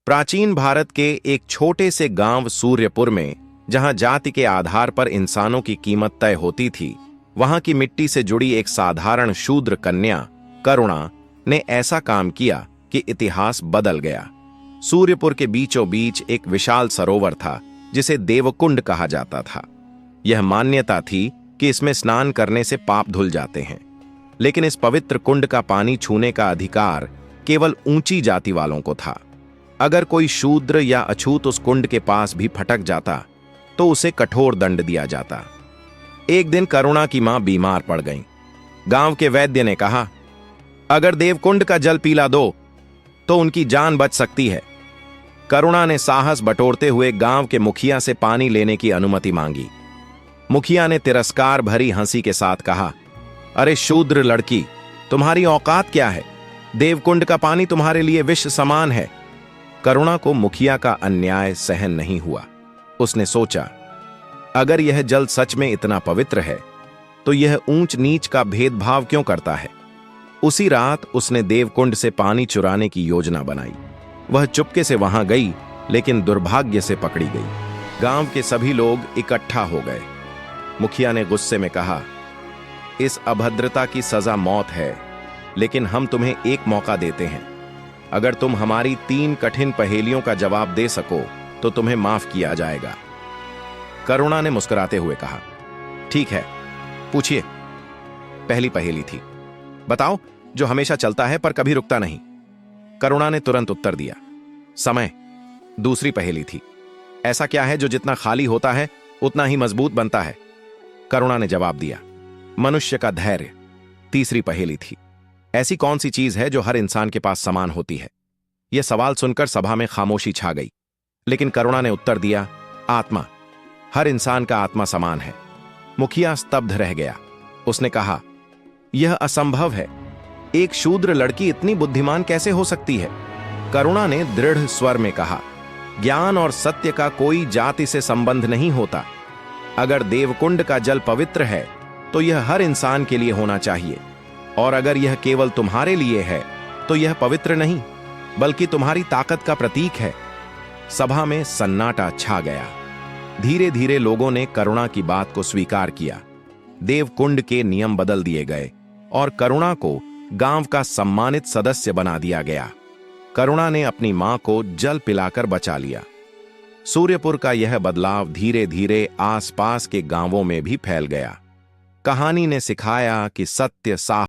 प्राचीन भारत के एक छोटे से गांव सूर्यपुर में, जहां जाति के आधार पर इंसानों की कीमत तय होती थी, वहां की मिट्टी से जुड़ी एक साधारण शूद्र कन्या करुणा ने ऐसा काम किया कि इतिहास बदल गया। सूर्यपुर के बीचों बीच एक विशाल सरोवर था जिसे देवकुंड कहा जाता था। यह मान्यता थी कि इसमें स्नान करने से पाप धुल जाते हैं, लेकिन इस पवित्र कुंड का पानी छूने का अधिकार केवल ऊंची जाति वालों को था। अगर कोई शूद्र या अछूत उस कुंड के पास भी फटक जाता तो उसे कठोर दंड दिया जाता। एक दिन करुणा की मां बीमार पड़ गई। गांव के वैद्य ने कहा, अगर देवकुंड का जल पीला दो तो उनकी जान बच सकती है। करुणा ने साहस बटोरते हुए गांव के मुखिया से पानी लेने की अनुमति मांगी। मुखिया ने तिरस्कार भरी हंसी के साथ कहा, अरे शूद्र लड़की, तुम्हारी औकात क्या है? देवकुंड का पानी तुम्हारे लिए विष समान है। करुणा को मुखिया का अन्याय सहन नहीं हुआ। उसने सोचा, अगर यह जल सच में इतना पवित्र है तो यह ऊंच नीच का भेदभाव क्यों करता है? उसी रात उसने देवकुंड से पानी चुराने की योजना बनाई। वह चुपके से वहां गई, लेकिन दुर्भाग्य से पकड़ी गई। गांव के सभी लोग इकट्ठा हो गए। मुखिया ने गुस्से में कहा, इस अभद्रता की सजा मौत है, लेकिन हम तुम्हें एक मौका देते हैं। अगर तुम हमारी 3 कठिन पहेलियों का जवाब दे सको तो तुम्हें माफ किया जाएगा। करुणा ने मुस्कुराते हुए कहा, ठीक है, पूछिए। पहली पहेली थी, बताओ जो हमेशा चलता है पर कभी रुकता नहीं। करुणा ने तुरंत उत्तर दिया, समय। दूसरी पहेली थी, ऐसा क्या है जो जितना खाली होता है उतना ही मजबूत बनता है? करुणा ने जवाब दिया, मनुष्य का धैर्य। तीसरी पहेली थी, ऐसी कौन सी चीज है जो हर इंसान के पास समान होती है? यह सवाल सुनकर सभा में खामोशी छा गई, लेकिन करुणा ने उत्तर दिया, आत्मा। हर इंसान का आत्मा समान है। मुखिया स्तब्ध रह गया। उसने कहा, यह असंभव है। एक शूद्र लड़की इतनी बुद्धिमान कैसे हो सकती है? करुणा ने दृढ़ स्वर में कहा, ज्ञान और सत्य का कोई जाति से संबंध नहीं होता। अगर देवकुंड का जल पवित्र है तो यह हर इंसान के लिए होना चाहिए, और अगर यह केवल तुम्हारे लिए है तो यह पवित्र नहीं बल्कि तुम्हारी ताकत का प्रतीक है। सभा में सन्नाटा छा गया। धीरे धीरे लोगों ने करुणा की बात को स्वीकार किया। देवकुंड के नियम बदल दिए गए और करुणा को गांव का सम्मानित सदस्य बना दिया गया। करुणा ने अपनी मां को जल पिलाकर बचा लिया। सूर्यपुर का यह बदलाव धीरे धीरे आसपास के गांवों में भी फैल गया। कहानी ने सिखाया कि सत्य साफ